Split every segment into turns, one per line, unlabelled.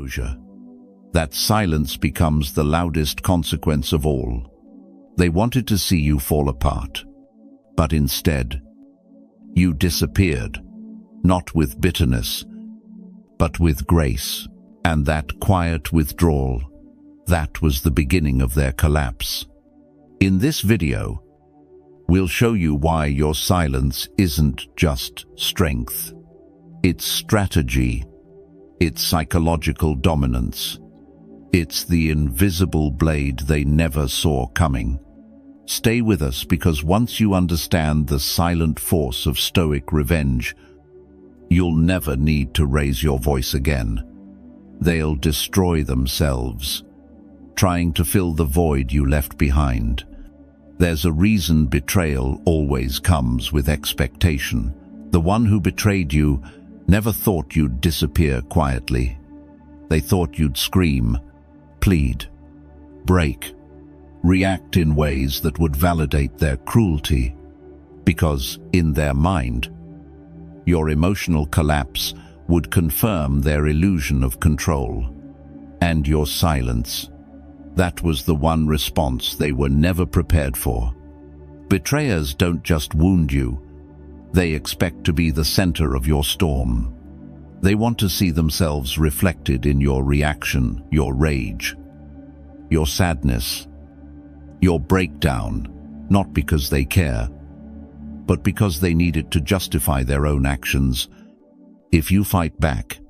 closure. That silence becomes the loudest consequence of all. They wanted to see you fall apart, but instead, you disappeared, not with bitterness, but with grace. And that quiet withdrawal, that was the beginning of their collapse. In this video, we'll show you why your silence isn't just strength. It's strategy. It's psychological dominance. It's the invisible blade they never saw coming. Stay with us, because once you understand the silent force of Stoic revenge, you'll never need to raise your voice again. They'll destroy themselves, trying to fill the void you left behind. There's a reason betrayal always comes with expectation. The one who betrayed you never thought you'd disappear quietly. They thought you'd scream, plead, break, react in ways that would validate their cruelty, because in their mind, your emotional collapse would confirm their illusion of control. And your silence, that was the one response they were never prepared for. Betrayers don't just wound you, they expect to be the center of your storm. They want to see themselves reflected in your reaction, your rage, your sadness, your breakdown, not because they care, but because they need it to justify their own actions. If you fight back,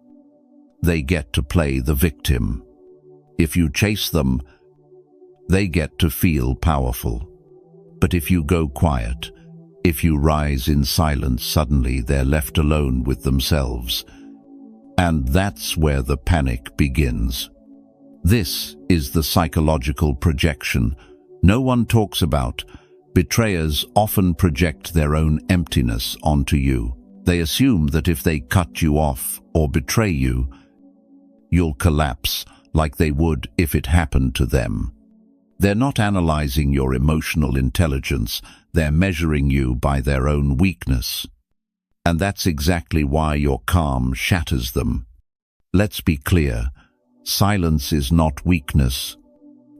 they get to play the victim. If you chase them, they get to feel powerful. But if you go quiet, if you rise in silence, suddenly they're left alone with themselves. And that's where the panic begins. This is the psychological projection no one talks about. Betrayers often project their own emptiness onto you. They assume that if they cut you off or betray you, you'll collapse like they would if it happened to them. They're not analyzing your emotional intelligence, they're measuring you by their own weakness. And that's exactly why your calm shatters them. Let's be clear, silence is not weakness.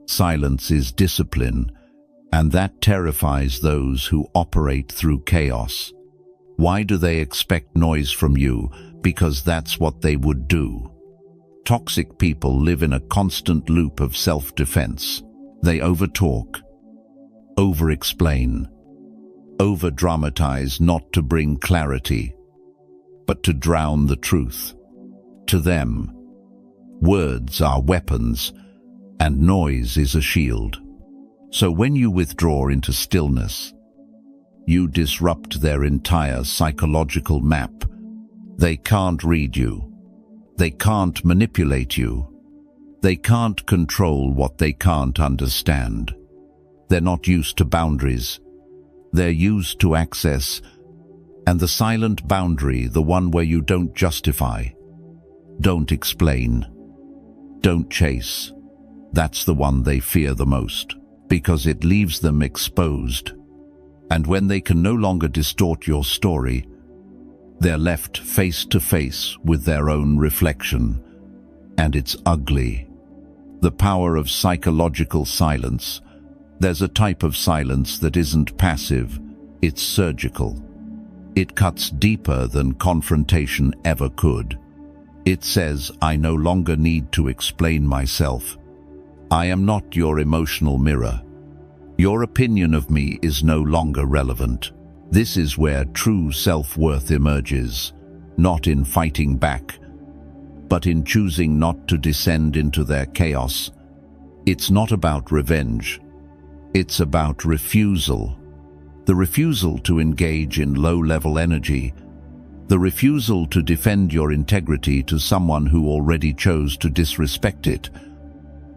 Silence is discipline, and that terrifies those who operate through chaos. Why do they expect noise from you? Because that's what they would do. Toxic people live in a constant loop of self-defense. They overtalk, over-explain, over-dramatize, not to bring clarity, but to drown the truth. To them, words are weapons, and noise is a shield. So when you withdraw into stillness, you disrupt their entire psychological map. They can't read you. They can't manipulate you. They can't control what they can't understand. They're not used to boundaries. They're used to access. And the silent boundary, the one where you don't justify, don't explain, don't chase, that's the one they fear the most, because it leaves them exposed. And when they can no longer distort your story, they're left face to face with their own reflection. And it's ugly. The power of psychological silence. There's a type of silence that isn't passive, it's surgical. It cuts deeper than confrontation ever could. It says, I no longer need to explain myself. I am not your emotional mirror. Your opinion of me is no longer relevant. This is where true self-worth emerges, not in fighting back, but in choosing not to descend into their chaos. It's not about revenge. It's about refusal. The refusal to engage in low-level energy. The refusal to defend your integrity to someone who already chose to disrespect it.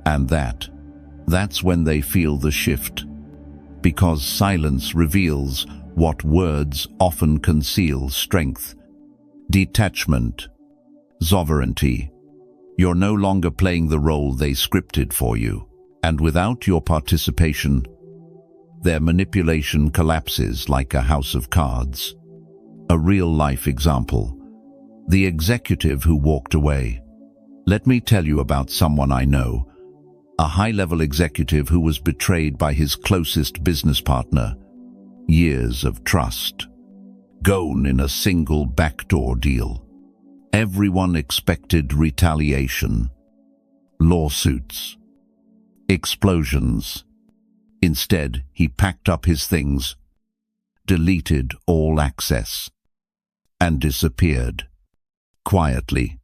And that's when they feel the shift. Because silence reveals what words often conceal: strength, detachment, sovereignty. You're no longer playing the role they scripted for you. And without your participation, their manipulation collapses like a house of cards. A real-life example: the executive who walked away. Let me tell you about someone I know, a high-level executive who was betrayed by his closest business partner. Years of trust gone in a single backdoor deal. Everyone expected retaliation, lawsuits, explosions. Instead, he packed up his things, deleted all access, and disappeared. Quietly.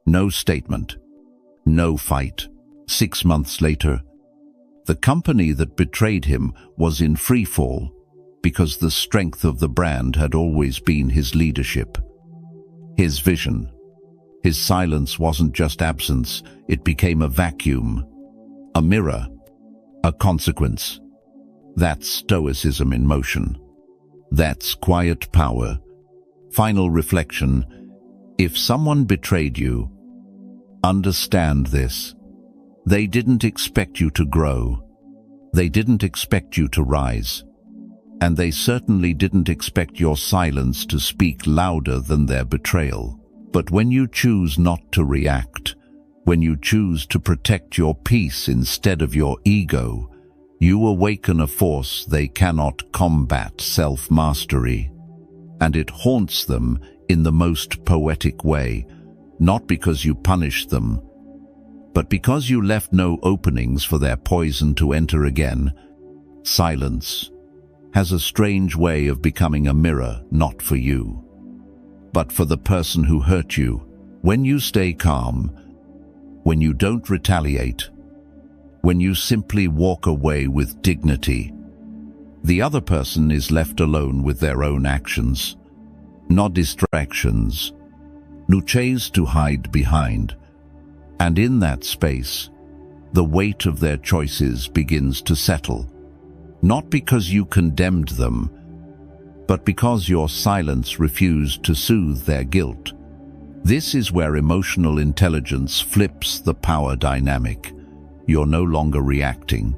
No statement. No fight. 6 months later, the company that betrayed him was in free fall because the strength of the brand had always been his leadership, his vision. His silence wasn't just absence, it became a vacuum, a mirror, a consequence. That's stoicism in motion. That's quiet power. Final reflection: if someone betrayed you, understand this. They didn't expect you to grow. They didn't expect you to rise. And they certainly didn't expect your silence to speak louder than their betrayal. But when you choose not to react, when you choose to protect your peace instead of your ego, you awaken a force they cannot combat: self-mastery. And it haunts them in the most poetic way, not because you punished them, but because you left no openings for their poison to enter again. Silence has a strange way of becoming a mirror, not for you, but for the person who hurt you. When you stay calm, when you don't retaliate, when you simply walk away with dignity, the other person is left alone with their own actions, not distractions, no chase to hide behind. And in that space, the weight of their choices begins to settle. Not because you condemned them, but because your silence refused to soothe their guilt. This is where emotional intelligence flips the power dynamic. You're no longer reacting.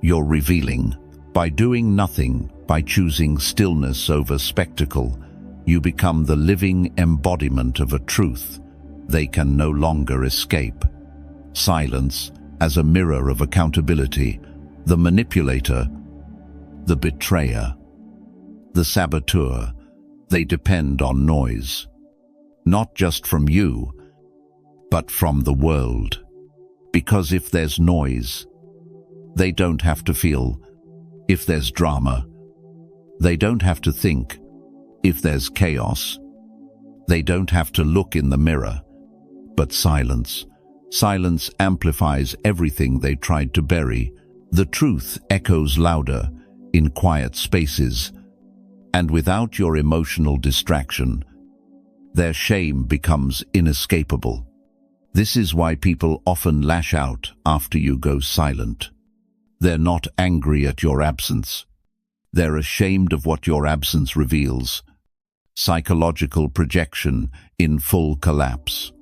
You're revealing. By doing nothing, by choosing stillness over spectacle, you become the living embodiment of a truth they can no longer escape. Silence as a mirror of accountability. The manipulator, the betrayer, the saboteur, they depend on noise. Not just from you, but from the world. Because if there's noise, they don't have to feel. If there's drama, they don't have to think. If there's chaos, they don't have to look in the mirror. But silence amplifies everything they tried to bury. The truth echoes louder in quiet spaces, and without your emotional distraction, their shame becomes inescapable. This is why people often lash out after you go silent. They're not angry at your absence. They're ashamed of what your absence reveals. Psychological projection in full collapse.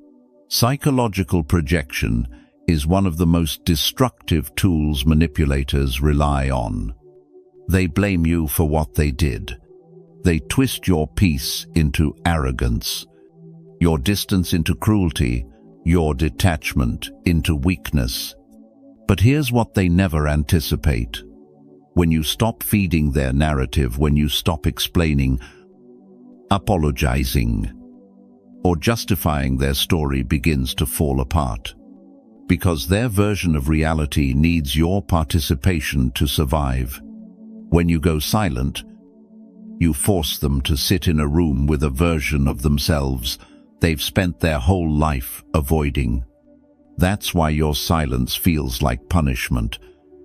Psychological projection is one of the most destructive tools manipulators rely on. They blame you for what they did. They twist your peace into arrogance, your distance into cruelty, your detachment into weakness. But here's what they never anticipate. When you stop feeding their narrative, when you stop explaining, apologizing, or justifying, their story begins to fall apart. Because their version of reality needs your participation to survive. When you go silent, you force them to sit in a room with a version of themselves they've spent their whole life avoiding. That's why your silence feels like punishment,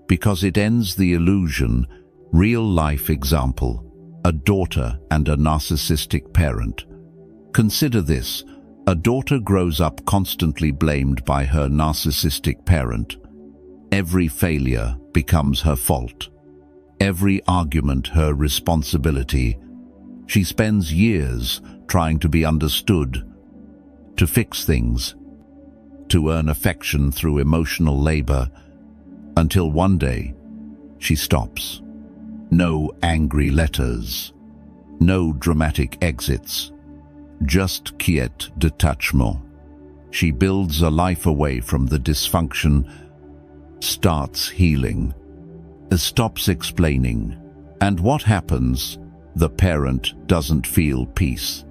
because it ends the illusion. Real-life example: a daughter and a narcissistic parent. Consider this: a daughter grows up constantly blamed by her narcissistic parent. Every failure becomes her fault. Every argument her responsibility. She spends years trying to be understood, to fix things, to earn affection through emotional labor, until one day she stops. No angry letters, no dramatic exits, just quiet detachment. She builds a life away from the dysfunction, starts healing, stops explaining. And what happens? The parent doesn't feel peace.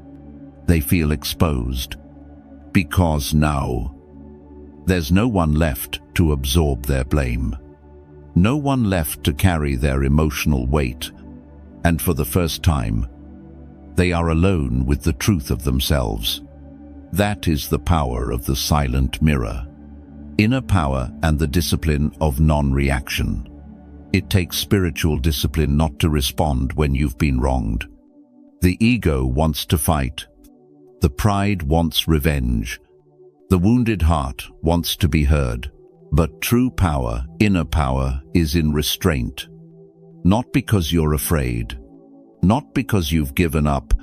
They feel exposed. Because now, there's no one left to absorb their blame. No one left to carry their emotional weight. And for the first time, they are alone with the truth of themselves. That is the power of the silent mirror. Inner power and the discipline of non-reaction. It takes spiritual discipline not to respond when you've been wronged. The ego wants to fight. The pride wants revenge. The wounded heart wants to be heard. But true power, inner power, is in restraint. Not because you're afraid, not because you've given up,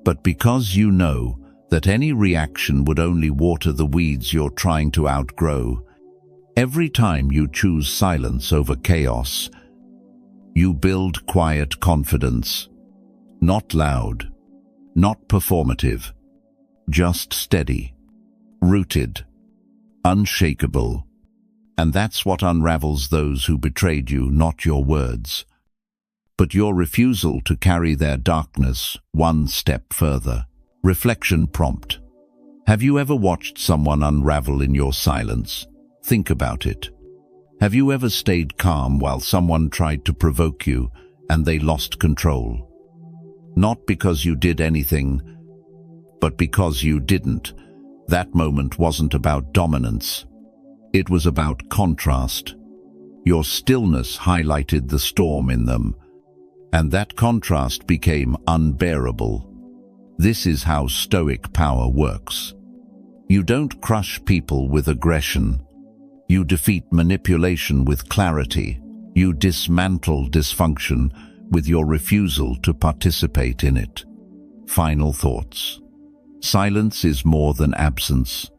but because you know that any reaction would only water the weeds you're trying to outgrow. Every time you choose silence over chaos, you build quiet confidence. Not loud, not performative, just steady, rooted, unshakable. And that's what unravels those who betrayed you, not your words, but your refusal to carry their darkness one step further. Reflection prompt. Have you ever watched someone unravel in your silence? Think about it. Have you ever stayed calm while someone tried to provoke you and they lost control? Not because you did anything, but because you didn't. That moment wasn't about dominance. It was about contrast. Your stillness highlighted the storm in them, and that contrast became unbearable. This is how Stoic power works. You don't crush people with aggression. You defeat manipulation with clarity. You dismantle dysfunction with your refusal to participate in it. Final thoughts. Silence is more than absence.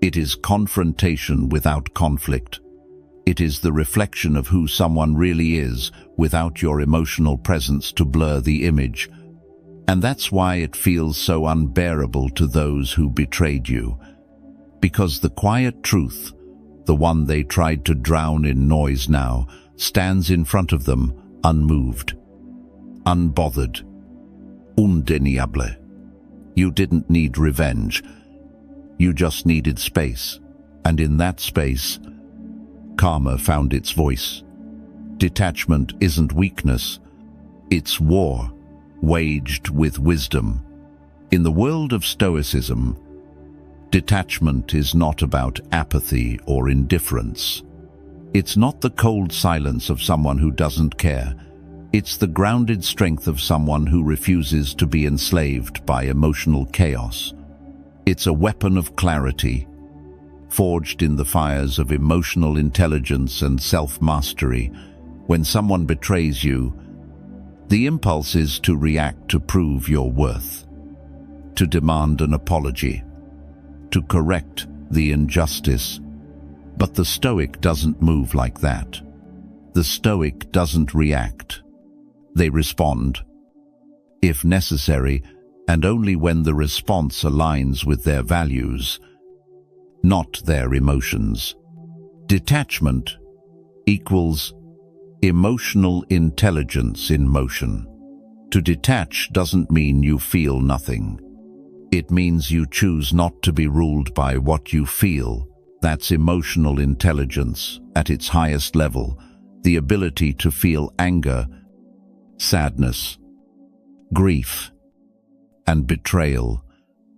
It is confrontation without conflict. It is the reflection of who someone really is without your emotional presence to blur the image. And that's why it feels so unbearable to those who betrayed you. Because the quiet truth, the one they tried to drown in noise now, stands in front of them, unmoved, unbothered, indéniable. You didn't need revenge. You just needed space. And in that space, karma found its voice. Detachment isn't weakness. It's war, waged with wisdom. In the world of Stoicism, detachment is not about apathy or indifference. It's not the cold silence of someone who doesn't care. It's the grounded strength of someone who refuses to be enslaved by emotional chaos. It's a weapon of clarity, forged in the fires of emotional intelligence and self-mastery. When someone betrays you, the impulse is to react to prove your worth, to demand an apology, to correct the injustice. But the Stoic doesn't move like that. The Stoic doesn't react. They respond, if necessary, and only when the response aligns with their values, not their emotions. Detachment equals emotional intelligence in motion. To detach doesn't mean you feel nothing. It means you choose not to be ruled by what you feel. That's emotional intelligence at its highest level, the ability to feel anger, sadness, grief, and betrayal,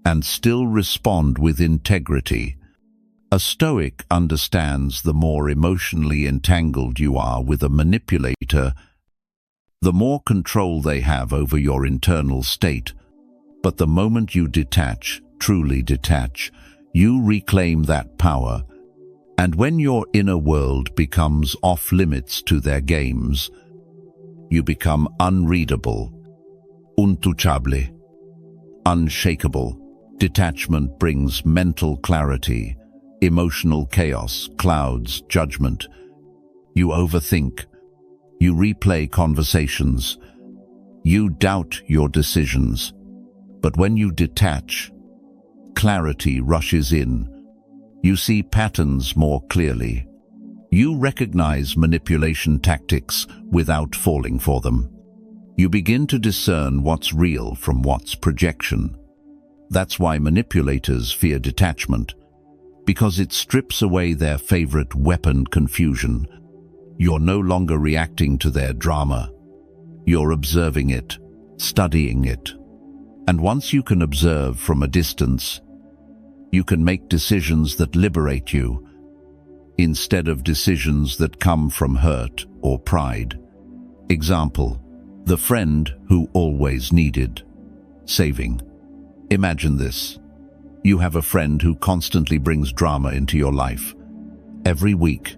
and still respond with integrity. A Stoic understands the more emotionally entangled you are with a manipulator, the more control they have over your internal state. But the moment you detach, truly detach, you reclaim that power. And when your inner world becomes off-limits to their games, you become unreadable, intouchable, unshakable. Detachment brings mental clarity, emotional chaos, clouds, judgment. You overthink. You replay conversations. You doubt your decisions. But when you detach, clarity rushes in. You see patterns more clearly. You recognize manipulation tactics without falling for them. You begin to discern what's real from what's projection. That's why manipulators fear detachment, because it strips away their favorite weapon, confusion. You're no longer reacting to their drama. You're observing it, studying it. And once you can observe from a distance, you can make decisions that liberate you, instead of decisions that come from hurt or pride. Example: the friend who always needed saving. Imagine this. You have a friend who constantly brings drama into your life. Every week,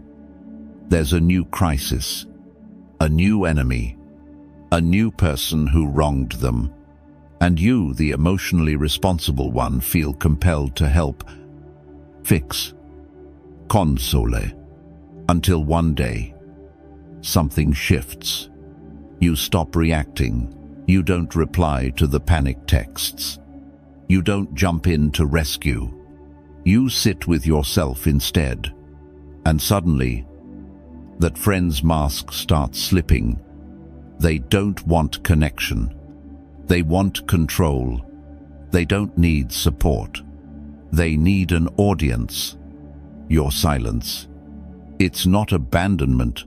there's a new crisis, a new enemy, a new person who wronged them. And you, the emotionally responsible one, feel compelled to help, fix, console, until one day, something shifts. You stop reacting. You don't reply to the panic texts. You don't jump in to rescue. You sit with yourself instead. And suddenly, that friend's mask starts slipping. They don't want connection. They want control. They don't need support. They need an audience. Your silence. It's not abandonment.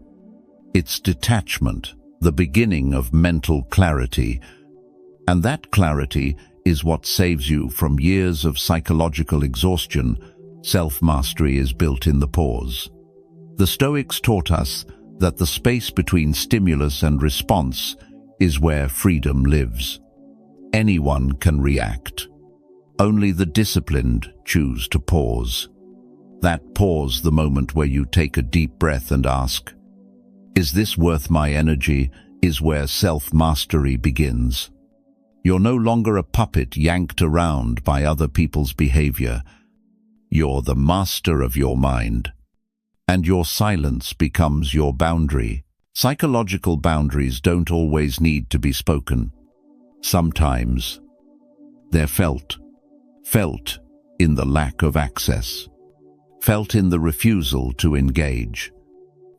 It's detachment, the beginning of mental clarity. And that clarity is what saves you from years of psychological exhaustion. Self-mastery is built in the pause. The Stoics taught us that the space between stimulus and response is where freedom lives. Anyone can react. Only the disciplined choose to pause. That pause, the moment where you take a deep breath and ask, "Is this worth my energy?" is where self-mastery begins. You're no longer a puppet yanked around by other people's behavior. You're the master of your mind. And your silence becomes your boundary. Psychological boundaries don't always need to be spoken. Sometimes they're felt in the lack of access, felt in the refusal to engage,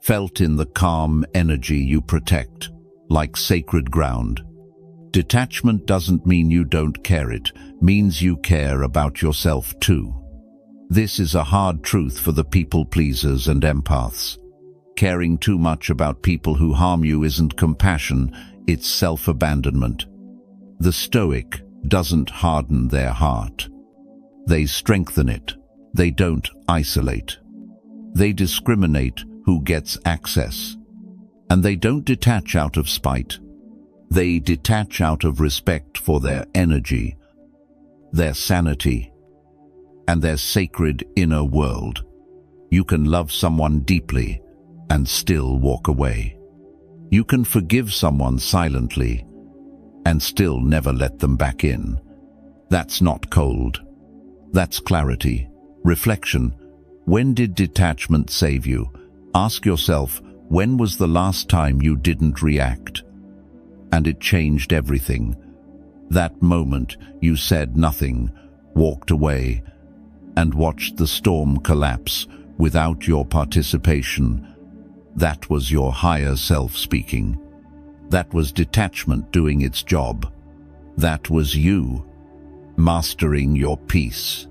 felt in the calm energy you protect, like sacred ground. Detachment doesn't mean you don't care, it means you care about yourself too. This is a hard truth for the people-pleasers and empaths. Caring too much about people who harm you isn't compassion, it's self-abandonment. The Stoic doesn't harden their heart. They strengthen it. They don't isolate. They discriminate who gets access. And they don't detach out of spite. They detach out of respect for their energy, their sanity, and their sacred inner world. You can love someone deeply and still walk away. You can forgive someone silently and still never let them back in. That's not cold. That's clarity. Reflection. When did detachment save you? Ask yourself, when was the last time you didn't react? And it changed everything. That moment you said nothing, walked away, and watched the storm collapse without your participation. That was your higher self speaking. That was detachment doing its job. That was you, mastering your peace.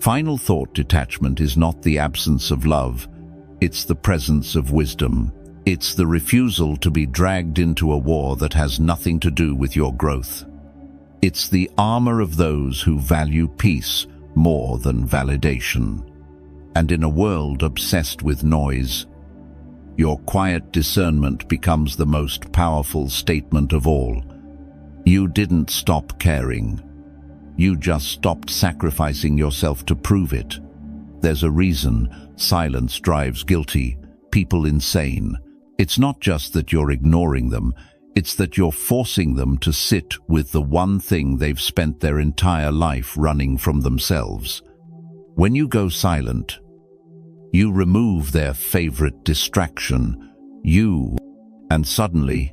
Final thought: detachment is not the absence of love. It's the presence of wisdom. It's the refusal to be dragged into a war that has nothing to do with your growth. It's the armor of those who value peace more than validation. And in a world obsessed with noise, your quiet discernment becomes the most powerful statement of all. You didn't stop caring. You just stopped sacrificing yourself to prove it. There's a reason silence drives guilty people insane. It's not just that you're ignoring them, it's that you're forcing them to sit with the one thing they've spent their entire life running from themselves. When you go silent, you remove their favorite distraction, and suddenly,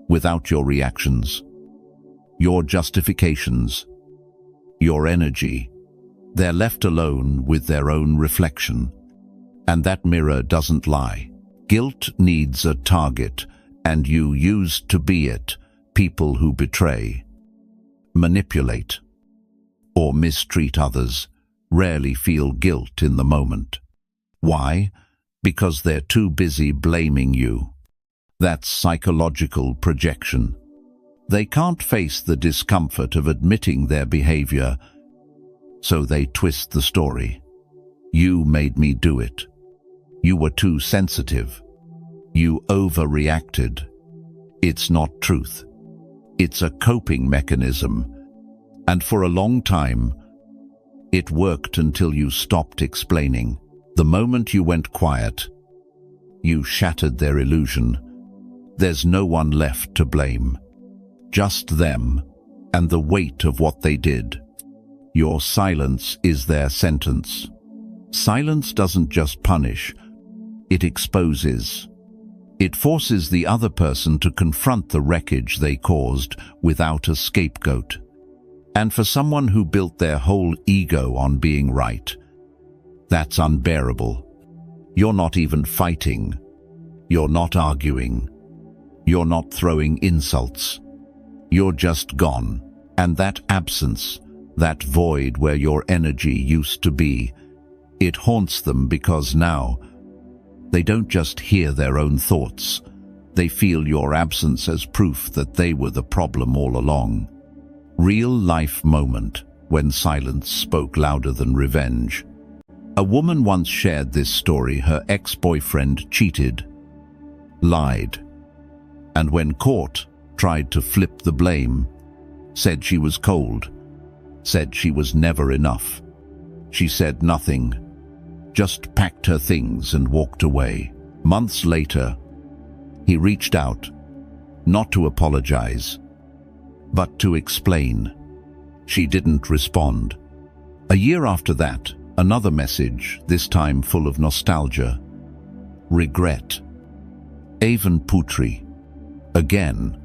without your reactions, your justifications, your energy, They're left alone with their own reflection. And that mirror doesn't lie. Guilt needs a target, and you used to be it. People who betray, manipulate, or mistreat others rarely feel guilt in the moment. Why? Because they're too busy blaming you. That's psychological projection. They can't face the discomfort of admitting their behavior, so they twist the story. You made me do it. You were too sensitive. You overreacted. It's not truth. It's a coping mechanism. And for a long time, it worked until you stopped explaining. The moment you went quiet, you shattered their illusion. There's no one left to blame. Just them and the weight of what they did. Your silence is their sentence. Silence doesn't just punish, it exposes. It forces the other person to confront the wreckage they caused without a scapegoat. And for someone who built their whole ego on being right, that's unbearable. You're not even fighting. You're not arguing. You're not throwing insults. You're just gone. And that absence, that void where your energy used to be, it haunts them because now they don't just hear their own thoughts. They feel your absence as proof that they were the problem all along. Real-life moment when silence spoke louder than revenge. A woman once shared this story. Her ex-boyfriend cheated, lied, and when caught, tried to flip the blame, said she was cold, said she was never enough. She said nothing, just packed her things and walked away. Months later, he reached out, not to apologize, but to explain. She didn't respond. A year after that, another message, this time full of nostalgia, regret. Avan Putri. Again,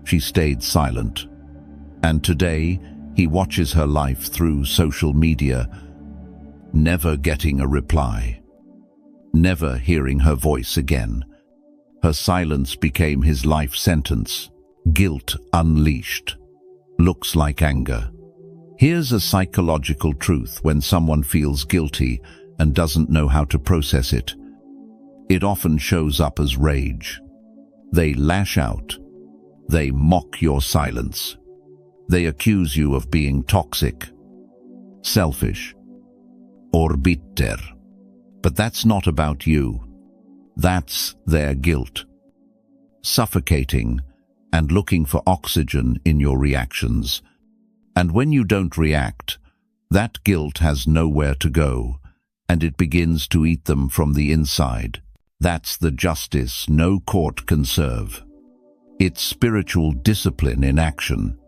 she stayed silent. And today, he watches her life through social media, never getting a reply, never hearing her voice again. Her silence became his life sentence. Guilt unleashed. Looks like anger. Here's a psychological truth: when someone feels guilty and doesn't know how to process it, it often shows up as rage. They lash out. They mock your silence. They accuse you of being toxic, selfish, or bitter. But that's not about you. That's their guilt, suffocating and looking for oxygen in your reactions. And when you don't react, that guilt has nowhere to go, and it begins to eat them from the inside. That's the justice no court can serve. It's spiritual discipline in action.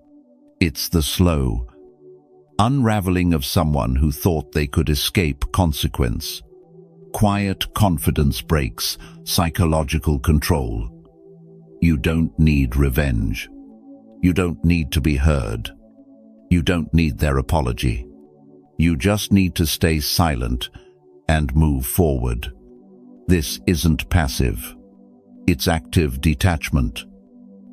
It's the slow unraveling of someone who thought they could escape consequence. Quiet confidence breaks, psychological control. You don't need revenge. You don't need to be heard. You don't need their apology. You just need to stay silent and move forward. This isn't passive. It's active detachment.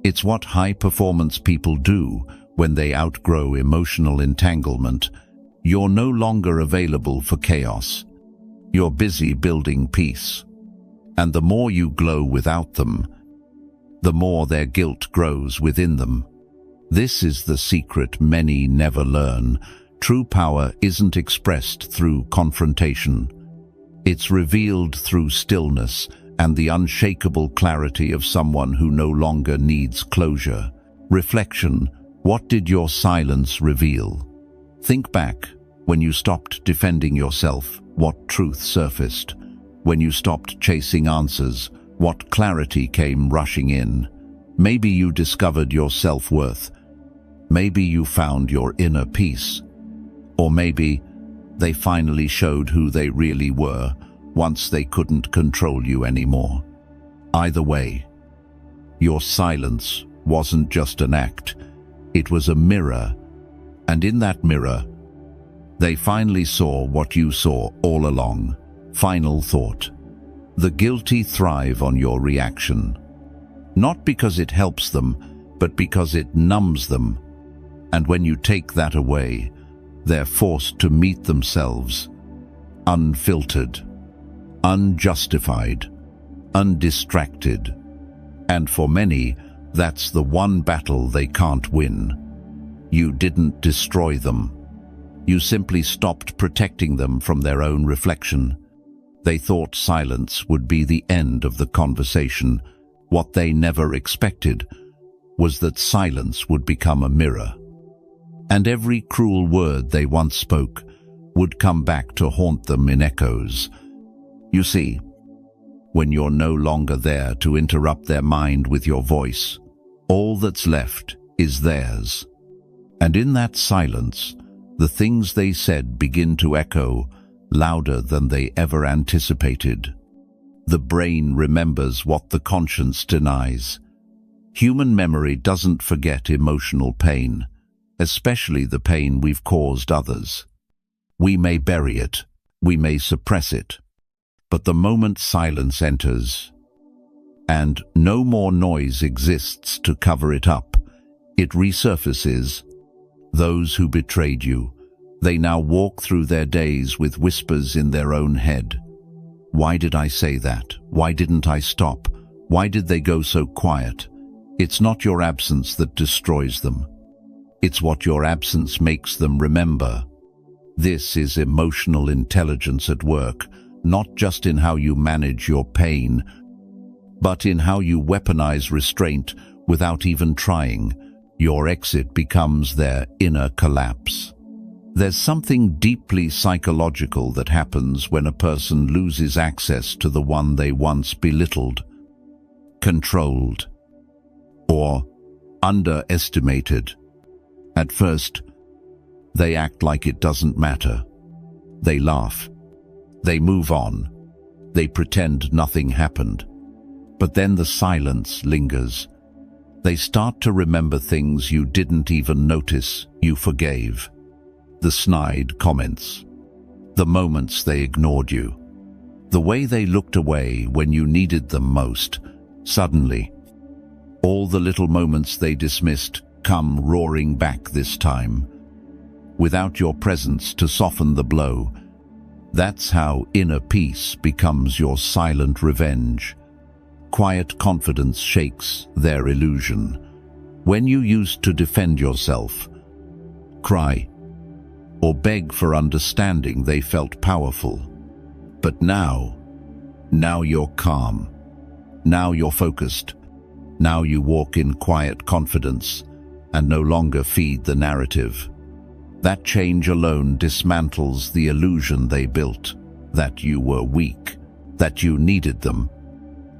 It's what high-performance people do when they outgrow emotional entanglement. You're no longer available for chaos. You're busy building peace. And the more you glow without them, the more their guilt grows within them. This is the secret many never learn. True power isn't expressed through confrontation. It's revealed through stillness and the unshakable clarity of someone who no longer needs closure. Reflection: what did your silence reveal? Think back. When you stopped defending yourself, what truth surfaced? When you stopped chasing answers, what clarity came rushing in? Maybe you discovered your self-worth. Maybe you found your inner peace. Or maybe they finally showed who they really were once they couldn't control you anymore. Either way, your silence wasn't just an act. It was a mirror, and in that mirror, They finally saw what you saw all along. Final thought. The guilty thrive on your reaction. Not because it helps them, but because it numbs them. And when you take that away, they're forced to meet themselves, unfiltered, unjustified, undistracted. And for many, that's the one battle they can't win. You didn't destroy them. You simply stopped protecting them from their own reflection. They thought silence would be the end of the conversation. What they never expected was that silence would become a mirror. And every cruel word they once spoke would come back to haunt them in echoes. You see, when you're no longer there to interrupt their mind with your voice, all that's left is theirs. And in that silence, the things they said begin to echo louder than they ever anticipated. The brain remembers what the conscience denies. Human memory doesn't forget emotional pain, especially the pain we've caused others. We may bury it, we may suppress it, but the moment silence enters, and no more noise exists to cover it up, it resurfaces. Those who betrayed you, they now walk through their days with whispers in their own head. Why did I say that? Why didn't I stop? Why did they go so quiet? It's not your absence that destroys them. It's what your absence makes them remember. This is emotional intelligence at work, not just in how you manage your pain, but in how you weaponize restraint without even trying. Your exit becomes their inner collapse. There's something deeply psychological that happens when a person loses access to the one they once belittled, controlled, or underestimated. At first, they act like it doesn't matter. They laugh. They move on. They pretend nothing happened. But then the silence lingers. They start to remember things you didn't even notice you forgave. The snide comments. The moments they ignored you. The way they looked away when you needed them most. Suddenly, all the little moments they dismissed come roaring back this time. Without your presence to soften the blow, that's how inner peace becomes your silent revenge. Quiet confidence shakes their illusion. When you used to defend yourself, cry, or beg for understanding, they felt powerful. But now you're calm. Now you're focused. Now you walk in quiet confidence and no longer feed the narrative. That change alone dismantles the illusion they built, that you were weak, that you needed them,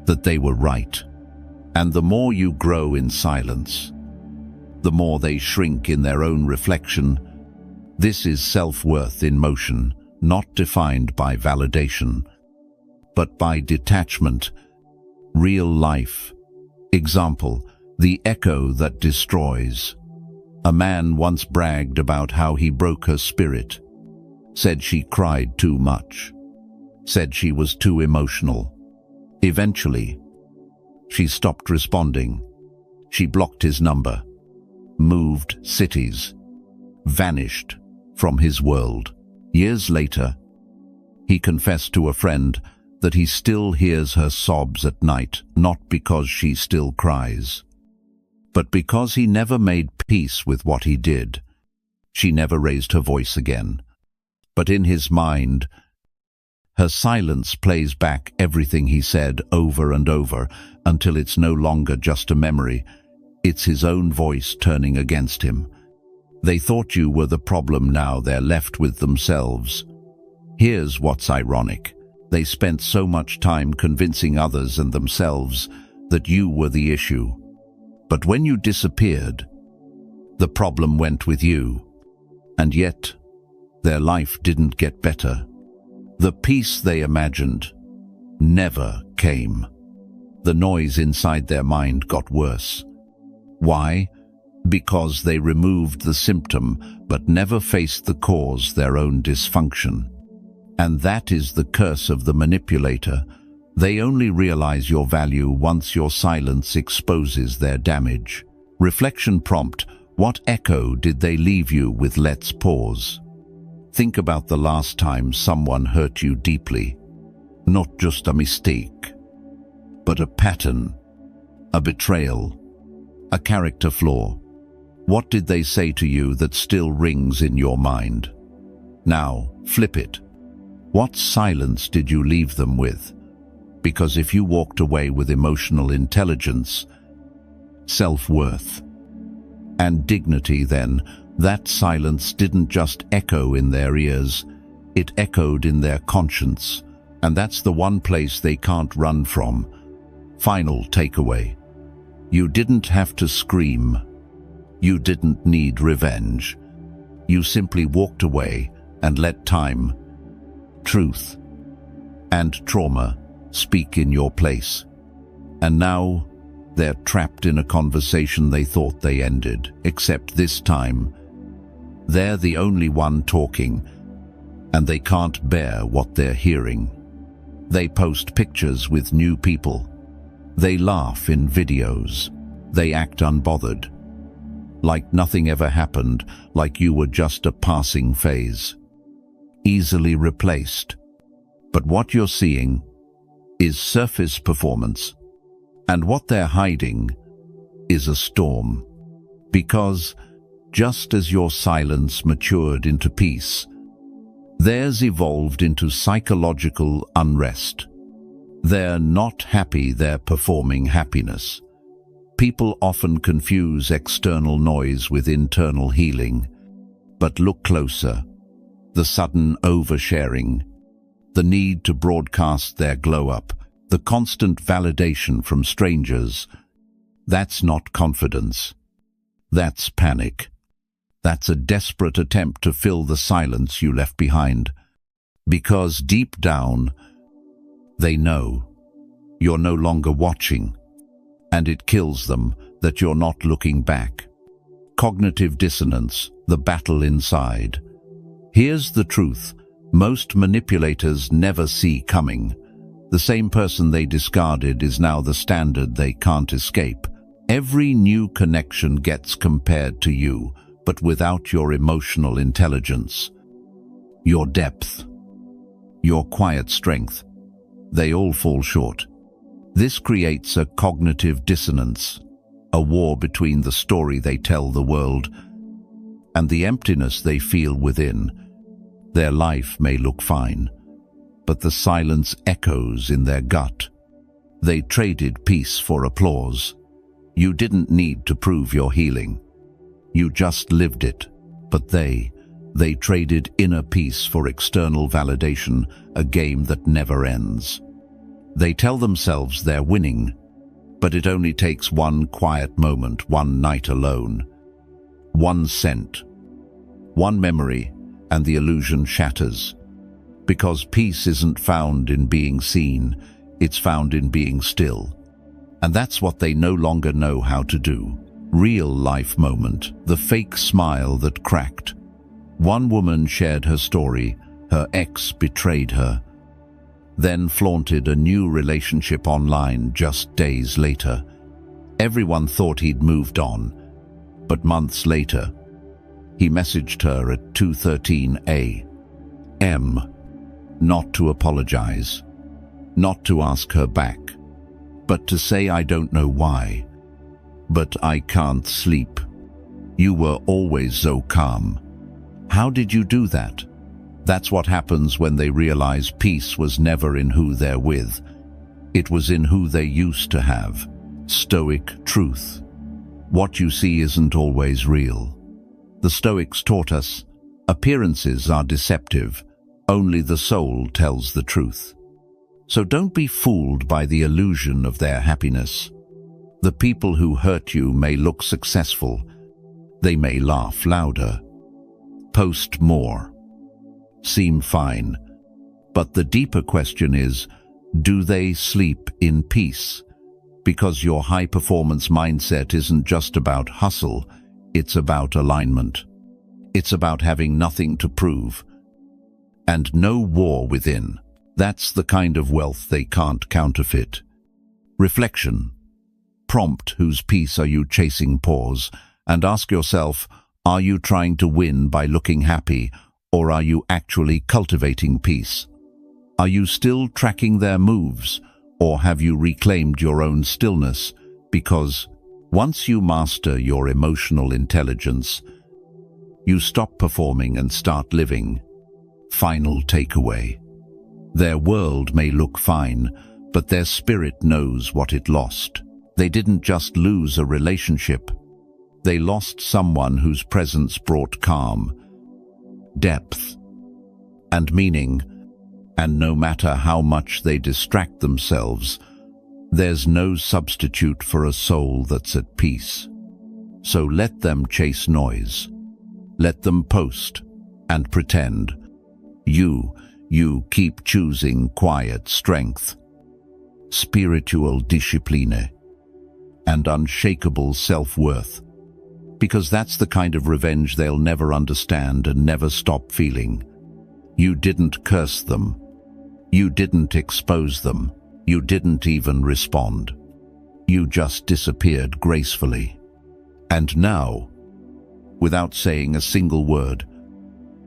that they were right. And the more you grow in silence, the more they shrink in their own reflection. This is self-worth in motion, not defined by validation, but by detachment, real life. Example, the echo that destroys. A man once bragged about how he broke her spirit, said she cried too much, said she was too emotional. Eventually, she stopped responding. She blocked his number, moved cities, vanished from his world. Years later, he confessed to a friend that he still hears her sobs at night, not because she still cries, but because he never made peace with what he did. She never raised her voice again. But in his mind, her silence plays back everything he said over and over until it's no longer just a memory. It's his own voice turning against him. They thought you were the problem, now they're left with themselves. Here's what's ironic. They spent so much time convincing others and themselves that you were the issue. But when you disappeared, the problem went with you. And yet, their life didn't get better. The peace they imagined never came. The noise inside their mind got worse. Why? because they removed the symptom but never faced the cause, their own dysfunction. And that is the curse of the manipulator. They only realize your value once your silence exposes their damage. Reflection prompt: what echo did they leave you with? Let's pause. Think about the last time someone hurt you deeply. Not just a mistake, but a pattern, a betrayal, a character flaw. What did they say to you that still rings in your mind? Now, flip it. What silence did you leave them with? Because if you walked away with emotional intelligence, self-worth, and dignity, then that silence didn't just echo in their ears, it echoed in their conscience, and that's the one place they can't run from. Final takeaway. You didn't have to scream. You didn't need revenge. You simply walked away and let time, truth, and trauma speak in your place. And now they're trapped in a conversation they thought they ended, except this time they're the only one talking, and they can't bear what they're hearing. They post pictures with new people. They laugh in videos. They act unbothered, like nothing ever happened, like you were just a passing phase, easily replaced. But what you're seeing is surface performance, and what they're hiding is a storm. Because just as your silence matured into peace, theirs evolved into psychological unrest. They're not happy, they're performing happiness. People often confuse external noise with internal healing. But look closer. The sudden oversharing, the need to broadcast their glow-up, the constant validation from strangers, that's not confidence. That's panic. That's a desperate attempt to fill the silence you left behind. Because deep down, they know you're no longer watching, and it kills them that you're not looking back. Cognitive dissonance, the battle inside. Here's the truth most manipulators never see coming. The same person they discarded is now the standard they can't escape. Every new connection gets compared to you, but without your emotional intelligence, your depth, your quiet strength, they all fall short. This creates a cognitive dissonance, a war between the story they tell the world and the emptiness they feel within. Their life may look fine, but the silence echoes in their gut. They traded peace for applause. You didn't need to prove your healing. You just lived it. But they traded inner peace for external validation, a game that never ends. They tell themselves they're winning, but it only takes one quiet moment, one night alone, one scent, one memory, and the illusion shatters. Because peace isn't found in being seen, it's found in being still. And that's what they no longer know how to do. Real life moment, the fake smile that cracked. One woman shared her story. Her ex betrayed her, then flaunted a new relationship online just days later. Everyone thought he'd moved on, but months later, he messaged her at 2:13 a.m. not to apologize, not to ask her back, but to say, "I don't know why, but I can't sleep. You were always so calm. How did you do that?" That's what happens when they realize peace was never in who they're with. It was in who they used to have. Stoic truth. What you see isn't always real. The Stoics taught us, appearances are deceptive. Only the soul tells the truth. So don't be fooled by the illusion of their happiness. The people who hurt you may look successful. They may laugh louder, post more, seem fine. But the deeper question is, do they sleep in peace? Because your high-performance mindset isn't just about hustle, it's about alignment. It's about having nothing to prove. And no war within. That's the kind of wealth they can't counterfeit. Reflection. Prompt: whose peace are you chasing? Pause and ask yourself, are you trying to win by looking happy, or are you actually cultivating peace? Are you still tracking their moves, or have you reclaimed your own stillness? Because once you master your emotional intelligence, you stop performing and start living. Final takeaway. Their world may look fine, but their spirit knows what it lost. They didn't just lose a relationship. They lost someone whose presence brought calm, depth, and meaning. And no matter how much they distract themselves, there's no substitute for a soul that's at peace. So let them chase noise. Let them post and pretend. You keep choosing quiet strength, spiritual discipline, and unshakable self-worth. Because that's the kind of revenge they'll never understand and never stop feeling. You didn't curse them. You didn't expose them. You didn't even respond. You just disappeared gracefully. And now, without saying a single word,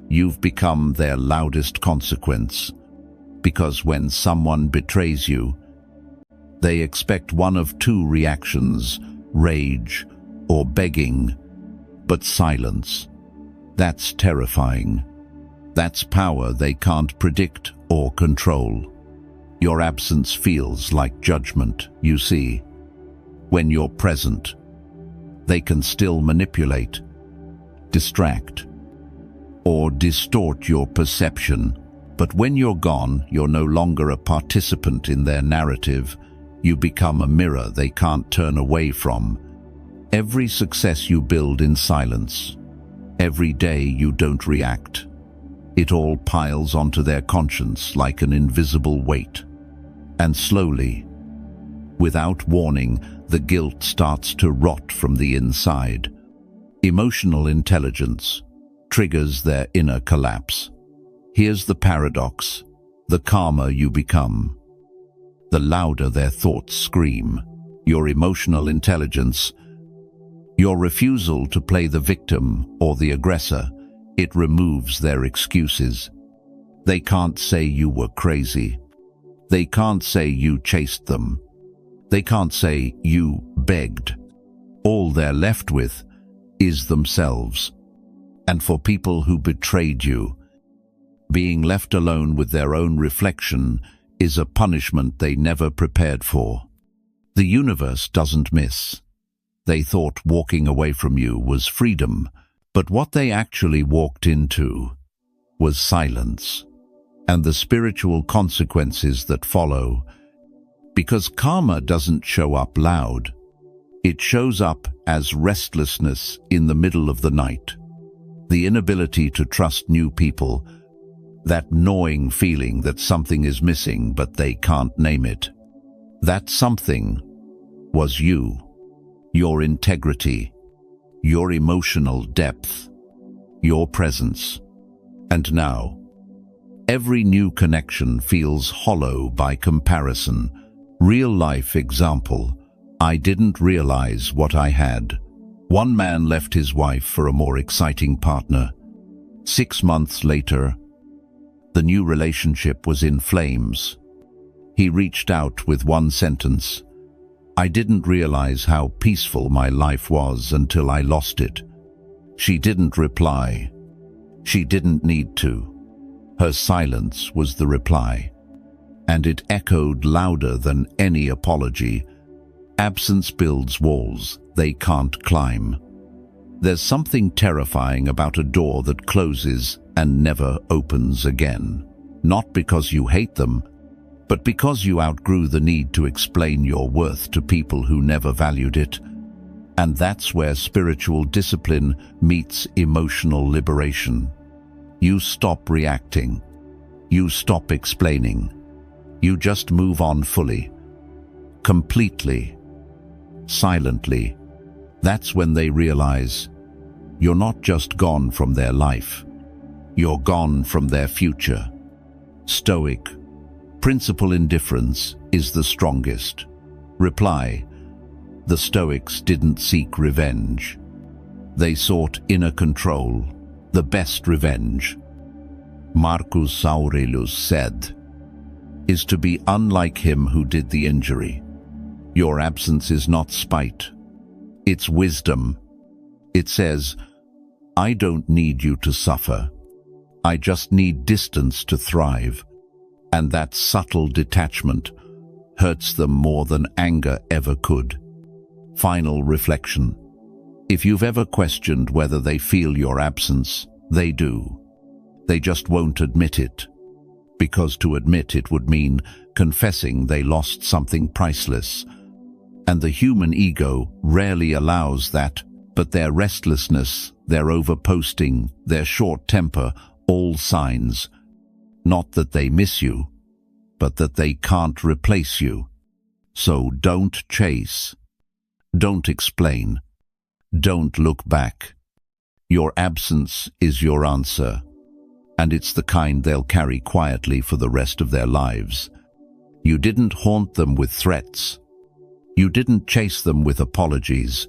you've become their loudest consequence. Because when someone betrays you, they expect one of two reactions: rage or begging. But silence, that's terrifying. That's power they can't predict or control. Your absence feels like judgment, you see. When you're present, they can still manipulate, distract, or distort your perception. But when you're gone, you're no longer a participant in their narrative. You become a mirror they can't turn away from. Every success you build in silence, every day you don't react, it all piles onto their conscience like an invisible weight. And slowly, without warning, the guilt starts to rot from the inside. Emotional intelligence triggers their inner collapse. Here's the paradox: the calmer you become, the louder their thoughts scream. Your emotional intelligence, your refusal to play the victim or the aggressor, it removes their excuses. They can't say you were crazy. They can't say you chased them. They can't say you begged. All they're left with is themselves. And for people who betrayed you, being left alone with their own reflection is a punishment they never prepared for. The universe doesn't miss. They thought walking away from you was freedom, but what they actually walked into was silence, and the spiritual consequences that follow. Because karma doesn't show up loud. It shows up as restlessness in the middle of the night. The inability to trust new people, that gnawing feeling that something is missing but they can't name it. That something was you, your integrity, your emotional depth, your presence. And now, every new connection feels hollow by comparison. Real-life example: I didn't realize what I had. One man left his wife for a more exciting partner. 6 months later, the new relationship was in flames. He reached out with one sentence: I didn't realize how peaceful my life was until I lost it. She didn't reply. She didn't need to. Her silence was the reply, and it echoed louder than any apology. Absence builds walls they can't climb. There's something terrifying about a door that closes and never opens again. Not because you hate them, but because you outgrew the need to explain your worth to people who never valued it. And that's where spiritual discipline meets emotional liberation. You stop reacting. You stop explaining. You just move on fully, completely, silently. That's when they realize you're not just gone from their life. You're gone from their future. Stoic. Principle indifference is the strongest. Reply. The Stoics didn't seek revenge. They sought inner control, the best revenge. Marcus Aurelius said, is to be unlike him who did the injury. Your absence is not spite. It's wisdom. It says, I don't need you to suffer. I just need distance to thrive. And that subtle detachment hurts them more than anger ever could. Final reflection. If you've ever questioned whether they feel your absence, they do. They just won't admit it. Because to admit it would mean confessing they lost something priceless. And the human ego rarely allows that, but their restlessness, their overposting, their short temper, all signs, not that they miss you, but that they can't replace you. So don't chase. Don't explain. Don't look back. Your absence is your answer, and it's the kind they'll carry quietly for the rest of their lives. You didn't haunt them with threats. You didn't chase them with apologies.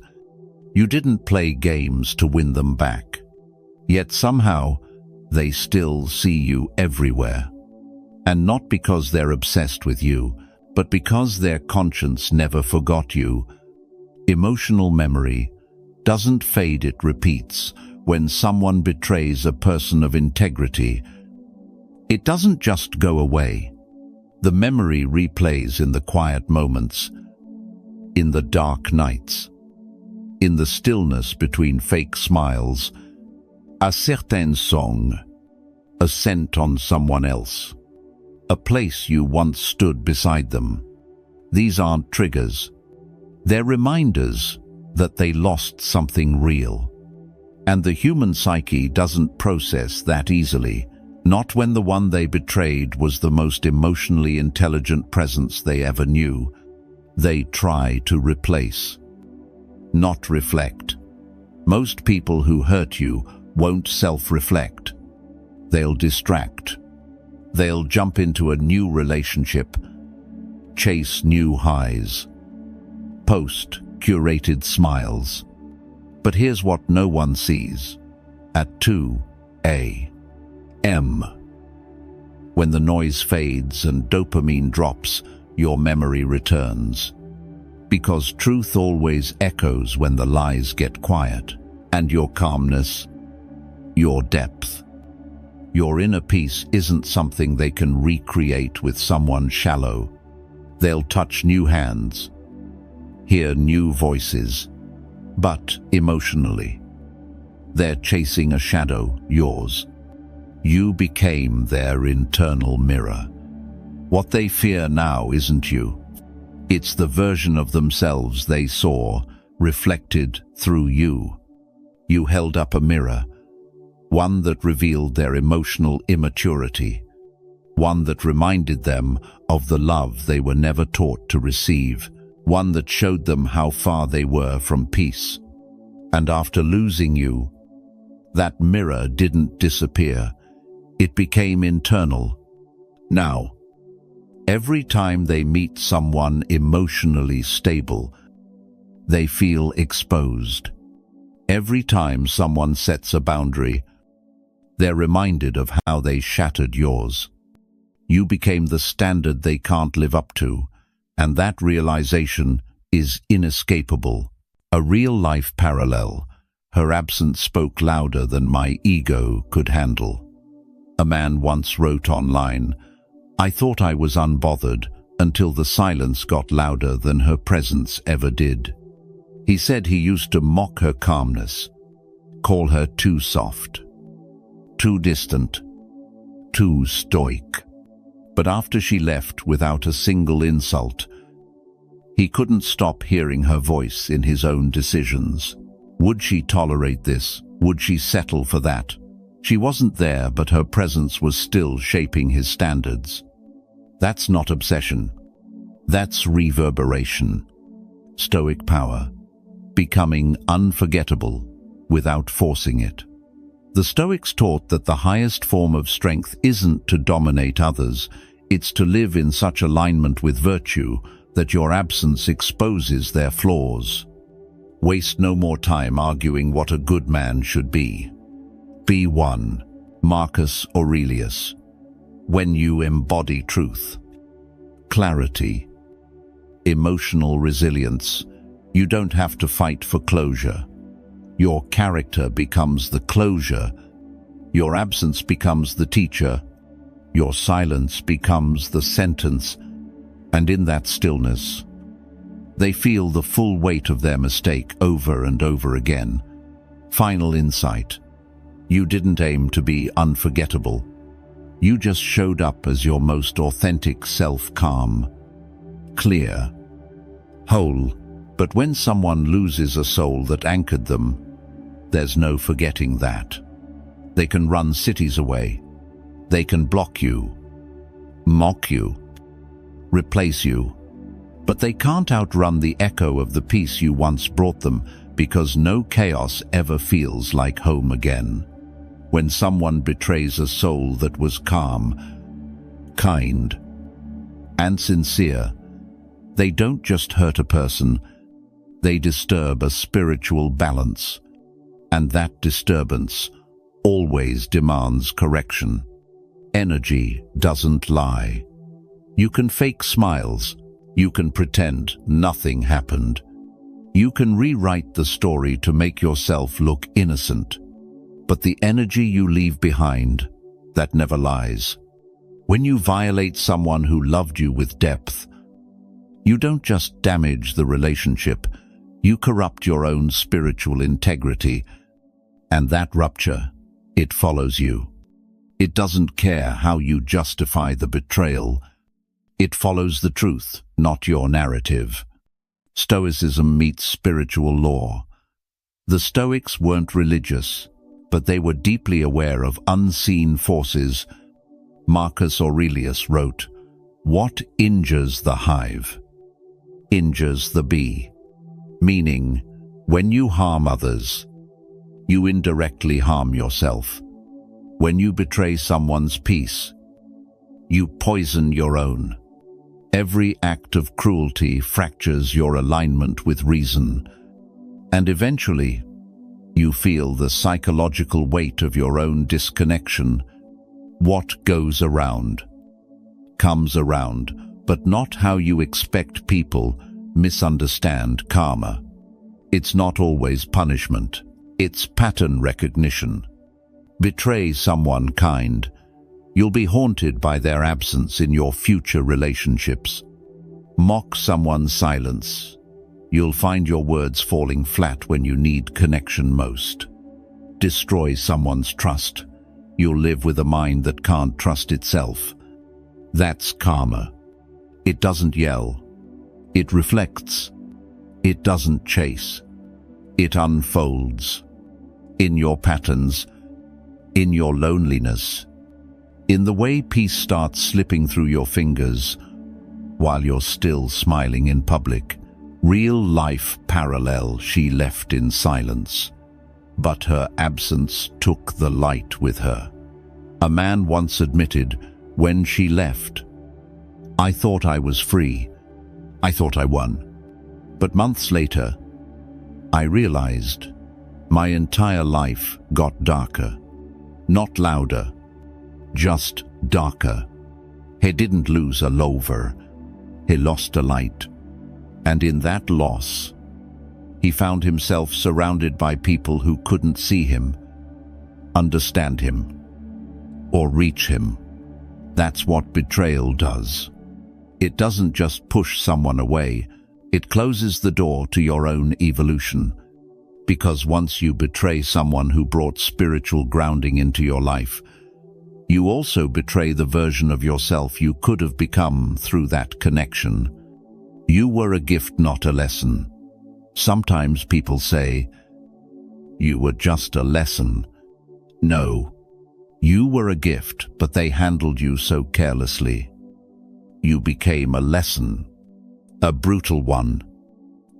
You didn't play games to win them back. Yet somehow, they still see you everywhere. And not because they're obsessed with you, but because their conscience never forgot you. Emotional memory doesn't fade, it repeats. When someone betrays a person of integrity, it doesn't just go away. The memory replays in the quiet moments, in the dark nights, in the stillness between fake smiles, a certain song, a scent on someone else, a place you once stood beside them. These aren't triggers. They're reminders that they lost something real. And the human psyche doesn't process that easily, not when the one they betrayed was the most emotionally intelligent presence they ever knew. They try to replace, not reflect. Most people who hurt you won't self-reflect. They'll distract. They'll jump into a new relationship, chase new highs, post curated smiles. But here's what no one sees. At 2 a.m., when the noise fades and dopamine drops, your memory returns. Because truth always echoes when the lies get quiet. And your calmness, your depth, your inner peace isn't something they can recreate with someone shallow. They'll touch new hands, hear new voices, but emotionally, they're chasing a shadow, yours. You became their internal mirror. What they fear now isn't you. It's the version of themselves they saw, reflected through you. You held up a mirror, one that revealed their emotional immaturity, one that reminded them of the love they were never taught to receive, one that showed them how far they were from peace. And after losing you, that mirror didn't disappear. It became internal. Now, every time they meet someone emotionally stable, they feel exposed. Every time someone sets a boundary, they're reminded of how they shattered yours. You became the standard they can't live up to, and that realization is inescapable. A real-life parallel. Her absence spoke louder than my ego could handle. A man once wrote online, I thought I was unbothered until the silence got louder than her presence ever did. He said he used to mock her calmness, call her too soft, too distant, too stoic. But after she left without a single insult, he couldn't stop hearing her voice in his own decisions. Would she tolerate this? Would she settle for that? She wasn't there, but her presence was still shaping his standards. That's not obsession. That's reverberation. Stoic power. Becoming unforgettable. without forcing it. The Stoics taught that the highest form of strength isn't to dominate others, it's to live in such alignment with virtue that your absence exposes their flaws. Waste no more time arguing what a good man should be. Be one, Marcus Aurelius, when you embody truth, clarity, emotional resilience. You don't have to fight for closure. Your character becomes the closure. Your absence becomes the teacher. Your silence becomes the sentence. And in that stillness, they feel the full weight of their mistake over and over again. Final insight. You didn't aim to be unforgettable. You just showed up as your most authentic self, calm, clear, whole. But when someone loses a soul that anchored them, there's no forgetting that. They can run cities away. They can block you, mock you, replace you. But they can't outrun the echo of the peace you once brought them, because no chaos ever feels like home again. When someone betrays a soul that was calm, kind, and sincere, they don't just hurt a person, they disturb a spiritual balance. And that disturbance always demands correction. Energy doesn't lie. You can fake smiles. You can pretend nothing happened. You can rewrite the story to make yourself look innocent. But the energy you leave behind, that never lies. When you violate someone who loved you with depth, you don't just damage the relationship, you corrupt your own spiritual integrity. And that rupture, it follows you. It doesn't care how you justify the betrayal. It follows the truth, not your narrative. Stoicism meets spiritual law. The Stoics weren't religious, but they were deeply aware of unseen forces. Marcus Aurelius wrote, "What injures the hive injures the bee," meaning, when you harm others, you indirectly harm yourself. When you betray someone's peace, you poison your own. Every act of cruelty fractures your alignment with reason, and eventually, you feel the psychological weight of your own disconnection. What goes around comes around, but not how you expect. People misunderstand karma. It's not always punishment. It's pattern recognition. Betray someone kind. You'll be haunted by their absence in your future relationships. Mock someone's silence. You'll find your words falling flat when you need connection most. Destroy someone's trust. You'll live with a mind that can't trust itself. That's karma. It doesn't yell. It reflects. It doesn't chase. It unfolds. In your patterns, in your loneliness, in the way peace starts slipping through your fingers while you're still smiling in public. Real life parallel. She left in silence, but her absence took the light with her. A man once admitted, when she left, "I thought I was free. I thought I won. But months later, I realized my entire life got darker. Not louder, just darker." He didn't lose a lover. He lost a light. And in that loss, he found himself surrounded by people who couldn't see him, understand him, or reach him. That's what betrayal does. It doesn't just push someone away, it closes the door to your own evolution. Because once you betray someone who brought spiritual grounding into your life, you also betray the version of yourself you could have become through that connection. You were a gift, not a lesson. Sometimes people say, "You were just a lesson." No, you were a gift, but they handled you so carelessly. You became a lesson, a brutal one,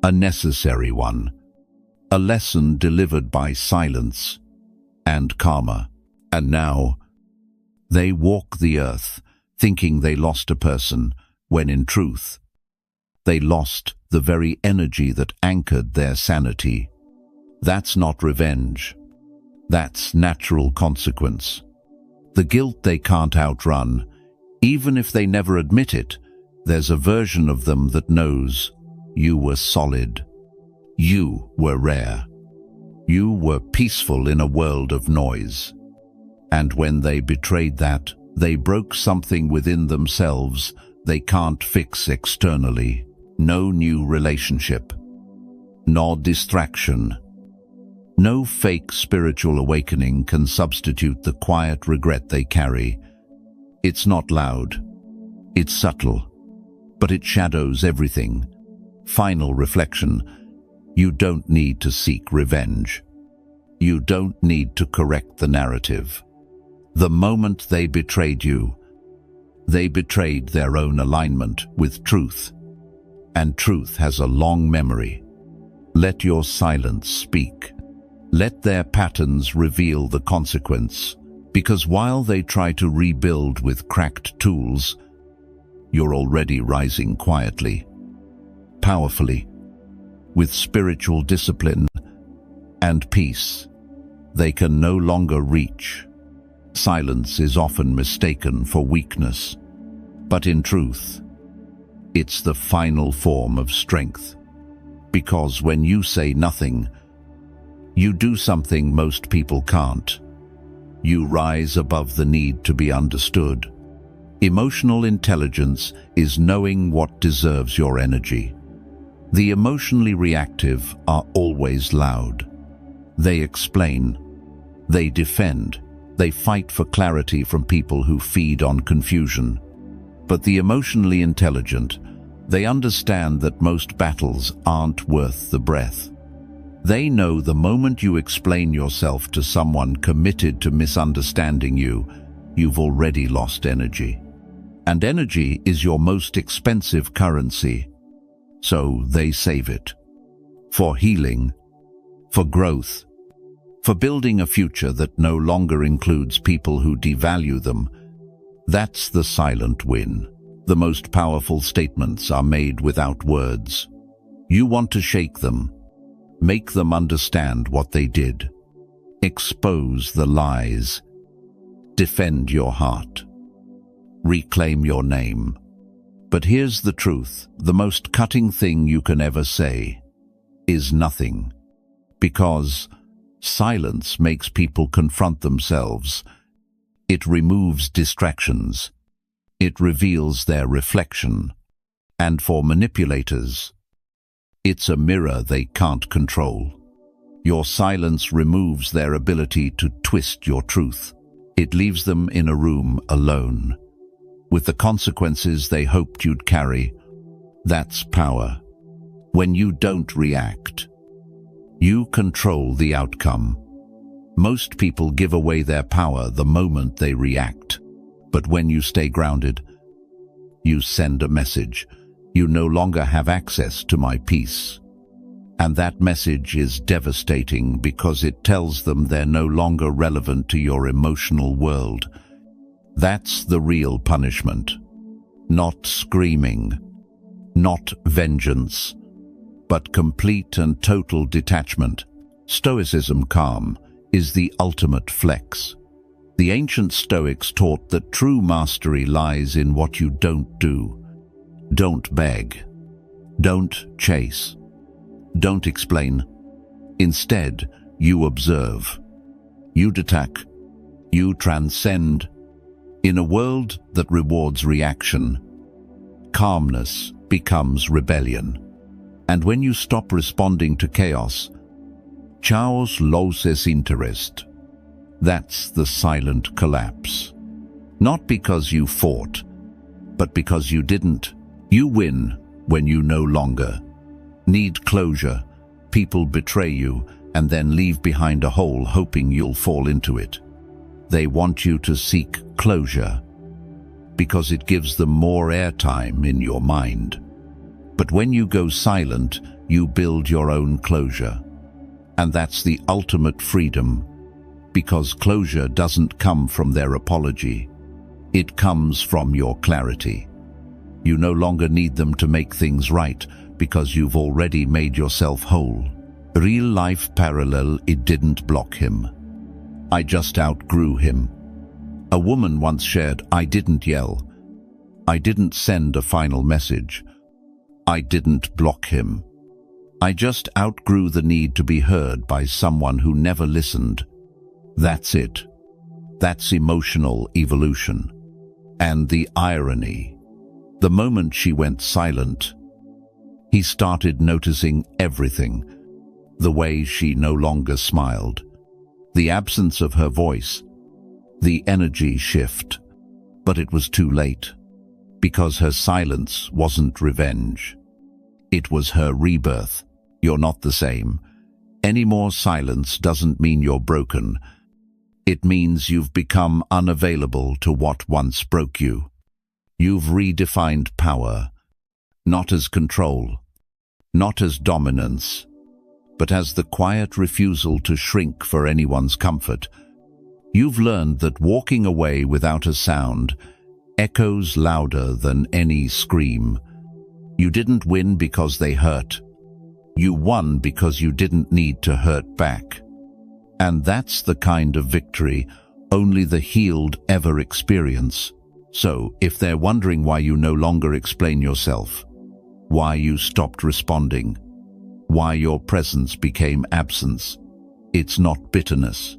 a necessary one, a lesson delivered by silence and karma. And now, they walk the earth, thinking they lost a person, when in truth, they lost the very energy that anchored their sanity. That's not revenge. That's natural consequence. The guilt they can't outrun, even if they never admit it. There's a version of them that knows you were solid. You were rare. You were peaceful in a world of noise. And when they betrayed that, they broke something within themselves they can't fix externally. No new relationship, nor distraction. No fake spiritual awakening can substitute the quiet regret they carry. It's not loud. It's subtle. But it shadows everything. Final reflection. You don't need to seek revenge. You don't need to correct the narrative. The moment they betrayed you, they betrayed their own alignment with truth. And truth has a long memory. Let your silence speak. Let their patterns reveal the consequence. Because while they try to rebuild with cracked tools, you're already rising quietly, powerfully, with spiritual discipline and peace they can no longer reach. Silence is often mistaken for weakness, but in truth, it's the final form of strength. Because when you say nothing, you do something most people can't. You rise above the need to be understood. Emotional intelligence is knowing what deserves your energy. The emotionally reactive are always loud. They explain, they defend, they fight for clarity from people who feed on confusion. But the emotionally intelligent, they understand that most battles aren't worth the breath. They know the moment you explain yourself to someone committed to misunderstanding you, you've already lost energy. And energy is your most expensive currency. So they save it. For healing, for growth, for building a future that no longer includes people who devalue them. That's the silent win. The most powerful statements are made without words. You want to shake them, make them understand what they did, expose the lies, defend your heart, reclaim your name. But here's the truth, the most cutting thing you can ever say is nothing, because silence makes people confront themselves. It removes distractions. It reveals their reflection. And for manipulators, it's a mirror they can't control. Your silence removes their ability to twist your truth. It leaves them in a room alone, with the consequences they hoped you'd carry. That's power. When you don't react, you control the outcome. Most people give away their power the moment they react. But when you stay grounded, you send a message. You no longer have access to my peace. And that message is devastating because it tells them they're no longer relevant to your emotional world. That's the real punishment. Not screaming, not vengeance, but complete and total detachment. Stoicism, calm, is the ultimate flex. The ancient Stoics taught that true mastery lies in what you don't do. Don't beg. Don't chase. Don't explain. Instead, you observe. You detach. You transcend. In a world that rewards reaction, calmness becomes rebellion. And when you stop responding to chaos, chaos loses interest. That's the silent collapse. Not because you fought, but because you didn't. You win when you no longer need closure. People betray you and then leave behind a hole hoping you'll fall into it. They want you to seek closure because it gives them more airtime in your mind. But when you go silent, you build your own closure. And that's the ultimate freedom, because closure doesn't come from their apology. It comes from your clarity. You no longer need them to make things right, because you've already made yourself whole. Real life parallel, it didn't block him. I just outgrew him. A woman once shared, I didn't yell. I didn't send a final message. I didn't block him. I just outgrew the need to be heard by someone who never listened. That's it. That's emotional evolution. And the irony. The moment she went silent, he started noticing everything. The way she no longer smiled. The absence of her voice. The energy shift. But it was too late. Because her silence wasn't revenge. It was her rebirth. You're not the same. Any more silence doesn't mean you're broken. It means you've become unavailable to what once broke you. You've redefined power, not as control, not as dominance, but as the quiet refusal to shrink for anyone's comfort. You've learned that walking away without a sound echoes louder than any scream. You didn't win because they hurt. You won because you didn't need to hurt back. And that's the kind of victory only the healed ever experience. So, if they're wondering why you no longer explain yourself, why you stopped responding, why your presence became absence, it's not bitterness.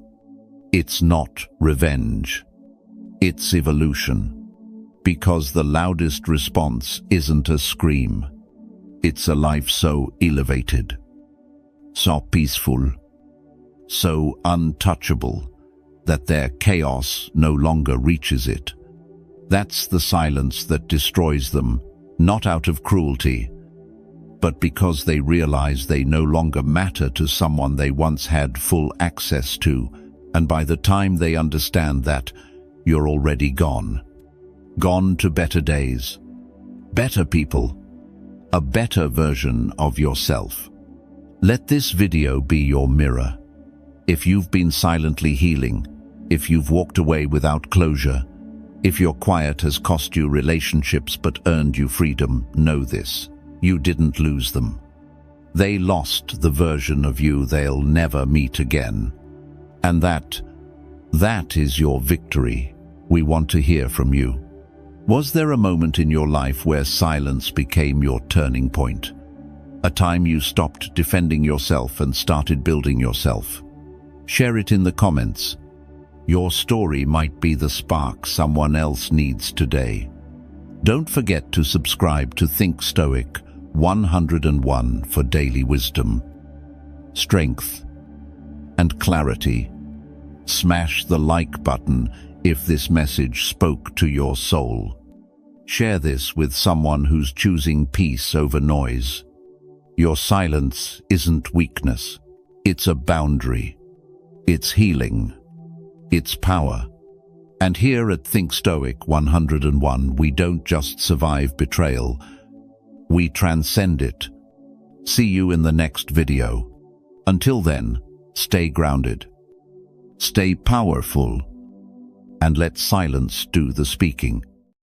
It's not revenge. It's evolution. Because the loudest response isn't a scream. It's a life so elevated, so peaceful, so untouchable, that their chaos no longer reaches it. That's the silence that destroys them, not out of cruelty, but because they realize they no longer matter to someone they once had full access to, and by the time they understand that, you're already gone. Gone to better days, better people, a better version of yourself. Let this video be your mirror. If you've been silently healing, if you've walked away without closure, if your quiet has cost you relationships but earned you freedom, know this: you didn't lose them. They lost the version of you they'll never meet again. And that is your victory. We want to hear from you. Was there a moment in your life where silence became your turning point? A time you stopped defending yourself and started building yourself? Share it in the comments. Your story might be the spark someone else needs today. Don't forget to subscribe to Think Stoic 101 for daily wisdom, strength, and clarity. Smash the like button if this message spoke to your soul. Share this with someone who's choosing peace over noise. Your silence isn't weakness. It's a boundary. It's healing. It's power. And here at Think Stoic 101, we don't just survive betrayal. We transcend it. See you in the next video. Until then, stay grounded. Stay powerful. And let silence do the speaking.